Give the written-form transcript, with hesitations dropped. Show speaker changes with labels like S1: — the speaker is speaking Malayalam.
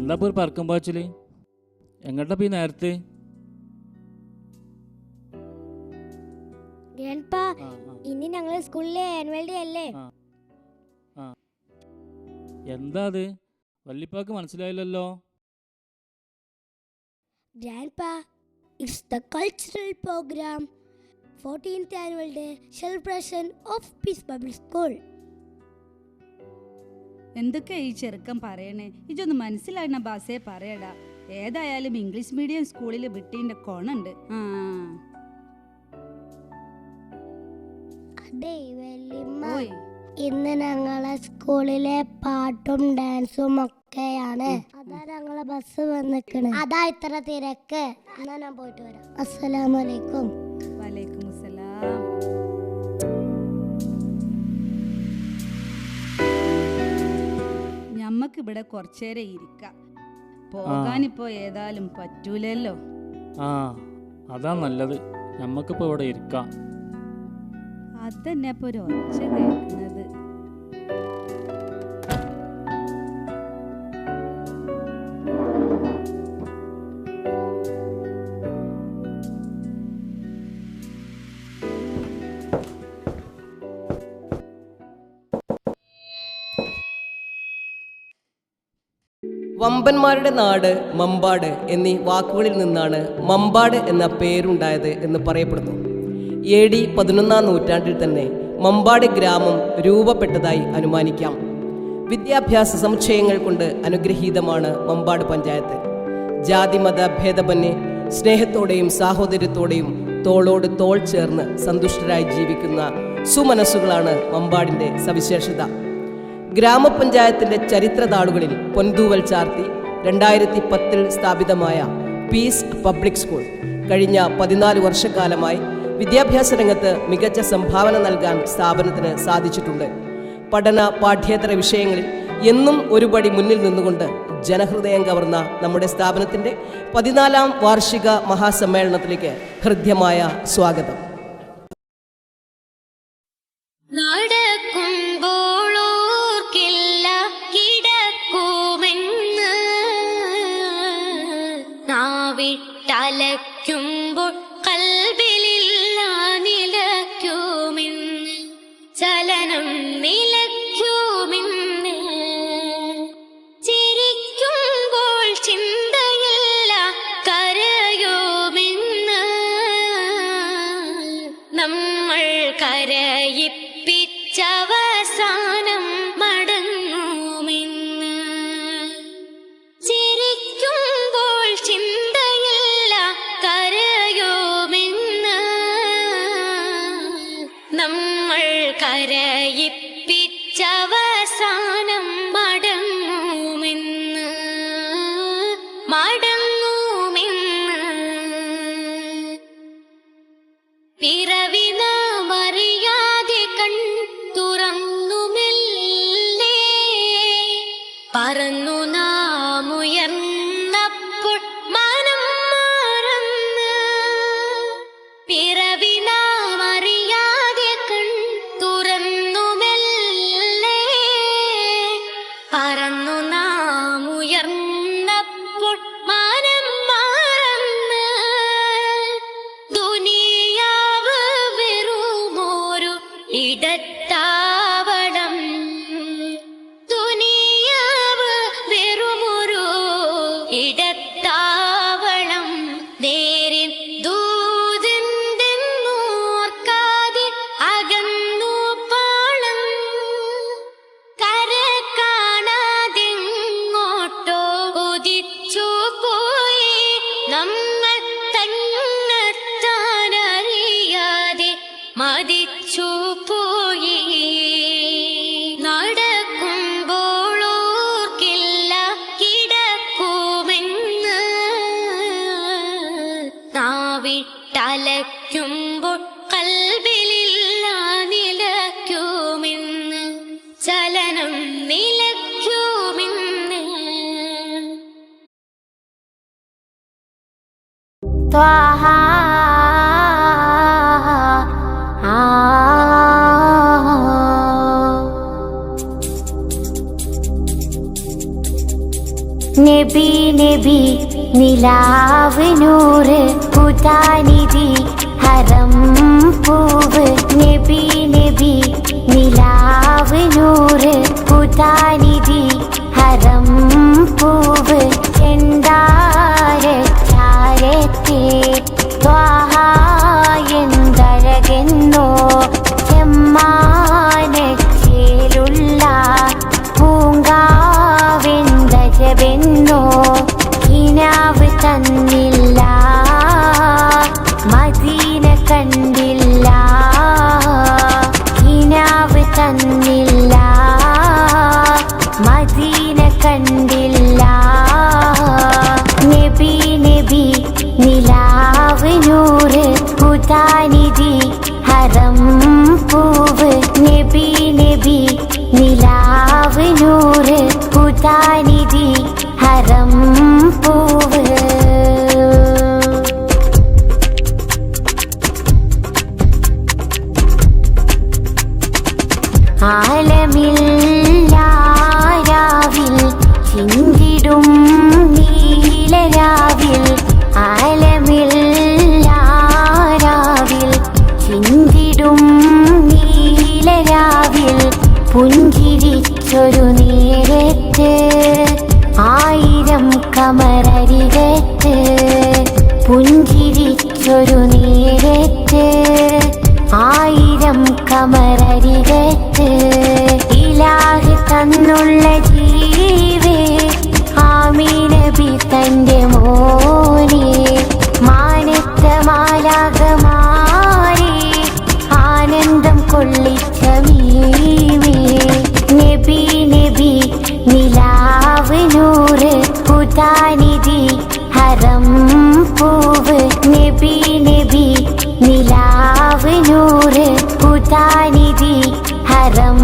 S1: എന്താ ഇപ്പോൾ ഒരു പറക്കം പാച്ചില്? എങ്ങോട്ടാ ഈ നേരത്തെ?
S2: ഇനി ഞങ്ങളെ സ്കൂളിലെ ആനുവൽ ഡേ അല്ലേ?
S1: എന്താ അത്? വല്ലിപ്പാക്ക് മനസ്സിലായില്ലല്ലോ.
S2: Grandpa, it's the cultural program. 14th annual day celebration of Peace Bible School.
S3: എന്തൊക്കെ ഈ ചെറുക്കം പറയണേ? ഇതൊന്ന് മനസ്സിലായിരുന്ന ബാസേ പറയടാ. ഏതായാലും ഇംഗ്ലീഷ് മീഡിയം സ്കൂളിൽ വിട്ടീൻ്റെ കൊണുണ്ട്.
S2: അതെ വല്യമ്മ, ഇന്ന് ഞങ്ങളെ സ്കൂളിലെ പാട്ടും ഡാൻസും ഒക്കെയാണ്. അതാ ഞങ്ങളെ ബസ് വന്നിക്കണ്. അതാ ഇത്ര തിരക്ക്. എന്നാ ഞാൻ പോയിട്ട് വരാം. അസ്സലാമലൈക്കും.
S3: വലൈക്കും അസ്സലാം. ഞമ്മക്ക് ഇവിടെ കുറച്ചേരം ഇരിക്കാം. പോകാനിപ്പോ ഏതായാലും പറ്റൂലല്ലോ.
S1: അതാ നല്ലത്. ഞമ്മക്കിപ്പോ ഇവിടെ ഇരിക്കാം.
S3: അതന്നെ ഇപ്പൊ ഒരു ഒച്ച കേൾക്കുന്നത്.
S4: വമ്പന്മാരുടെ നാട് മമ്പാട് എന്നീ വാക്കുകളിൽ നിന്നാണ് മമ്പാട് എന്ന പേരുണ്ടായത് എന്ന് പറയപ്പെടുന്നു. AD 11-ാം നൂറ്റാണ്ടിൽ തന്നെ മമ്പാട് ഗ്രാമം രൂപപ്പെട്ടതായി അനുമാനിക്കാം. വിദ്യാഭ്യാസ സമുച്ചയങ്ങൾ കൊണ്ട് അനുഗ്രഹീതമാണ് മമ്പാട് പഞ്ചായത്ത്. ജാതിമത ഭേദമന്യേ സ്നേഹത്തോടെയും സാഹോദര്യത്തോടെയും തോളോട് തോൾ ചേർന്ന് സന്തുഷ്ടരായി ജീവിക്കുന്ന സുമനസ്സുകളാണ് മമ്പാടിൻ്റെ സവിശേഷത. ഗ്രാമപഞ്ചായത്തിൻ്റെ ചരിത്രതാളുകളിൽ പൊൻതൂവൽ ചാർത്തി 2010 സ്ഥാപിതമായ പീസ് പബ്ലിക് സ്കൂൾ കഴിഞ്ഞ 14 വർഷക്കാലമായി വിദ്യാഭ്യാസ രംഗത്ത് മികച്ച സംഭാവന നൽകാൻ സ്ഥാപനത്തിന് സാധിച്ചിട്ടുണ്ട്. പഠന പാഠ്യേതര വിഷയങ്ങളിൽ എന്നും ഒരുപടി മുന്നിൽ നിന്നുകൊണ്ട് ജനഹൃദയം കവർന്ന നമ്മുടെ സ്ഥാപനത്തിൻ്റെ 14-ാം വാർഷിക മഹാസമ്മേളനത്തിലേക്ക് ഹൃദ്യമായ സ്വാഗതം.
S2: ുമ്പോൾ കൽബിലില്ല നിലയ്ക്കുമിന്ന്, ചലനം നിലയ്ക്കുമിന്ന്, ചിരിക്കുമ്പോൾ ചിന്തയില്ല കരയുമിന്ന്, നമ്മൾ കരയിപ്പിച്ചവസാനം മടങ്ങുമിന്ന്, ചിരിക്കുമ്പോൾ ചിന്തയില്ല കരയുമിന്ന്, നമ്മൾ കരയിപ്പിച്ചവസാനം മടങ്ങുമിന്ന്, മടങ്ങുമിന്ന്. പിറവിനാമറിയാതെ കൺ തുറന്നുമില്ലേ, പറന്നു നാമുയർന്നപ്പോൾ മനം മറന്ന്. പിറവിനാമറിയാതെ കൺ തുറന്നുമില്ലേ, പറന്നു നാമുയർന്നപ്പോൾ മനം മറന്ന്. ദുനിയാവ് വെറുമൊരു ഇടത്താവളം, ദുനിയാവ് വെറുമൊരു ഇടത്താവളം, നേരിൻ ദൂതെന്നോർക്കാതെ അകന്നു പാളം, കര കാണാതെങ്ങോട്ടോ ഉദിച്ചു പോയി നമ്മൾ തന്നെത്താനറിയാതെ മതിച്ചു പോയി. നടക്കുമ്പോൾ ഓർക്കില്ല കിടക്കുമെന്ന്, നാവിട്ടലയ്ക്കുമ്പോൾ കൽബിലില്ല നിലയ്ക്കുമെന്ന്, ചലനം നിലയ്ക്കുമെന്ന്.
S5: നബി നബി നിലാവ് നൂറ് പുതാനിധി ഹരം പൂവ് നബി നബി നിലാവ് നൂറ് പുതാനിധി ഹരം പൂവ് ചെന്താരച്ചാരത്തെ ത്വാഹായെന്തഴകെന്നോ ചെമ്മാനച്ചേലുള്ള പൂങ്കാവെന്തജവെന്നോ കിനാവ് തന്നില്ല മദീന കണ്ടില്ല കിനാവ് തന്നില്ല മദീന കണ്ടില്ല നബി നബി നിലാവ് നൂറ് പുതാനിധി ഹരം പൂവ് നബി നബി നിലാവ് നൂറ് പുതാനിധി ഹരം പൂവ് ആലമില്ലാരാവിൽ ചിന്തിടും നീലരാവിൽ ആലമില്ലാരാവിൽ ചിന്തിടും നീലരാവിൽ പുഞ്ചിരിച്ചൊരു നേരത്ത് ആയിരം കമരരികത്ത് പുഞ്ചിരിച്ചൊരു നേരത്ത് ആയിരം കമരരികത്ത് ഇലാഹ് തന്നുള്ള ജീവേ ആമീനബി തന്റെ മോനെ മാനത്ത മാലാകമാരെ ആനന്ദം കൊള്ളിച്ച മീമേ നബി നബി നിലാവ് നൂറ് പുതാനിധി ഹരം പൂവ് നബി നബി നിലാവ് നൂറ് പുതാനിധി ഹരം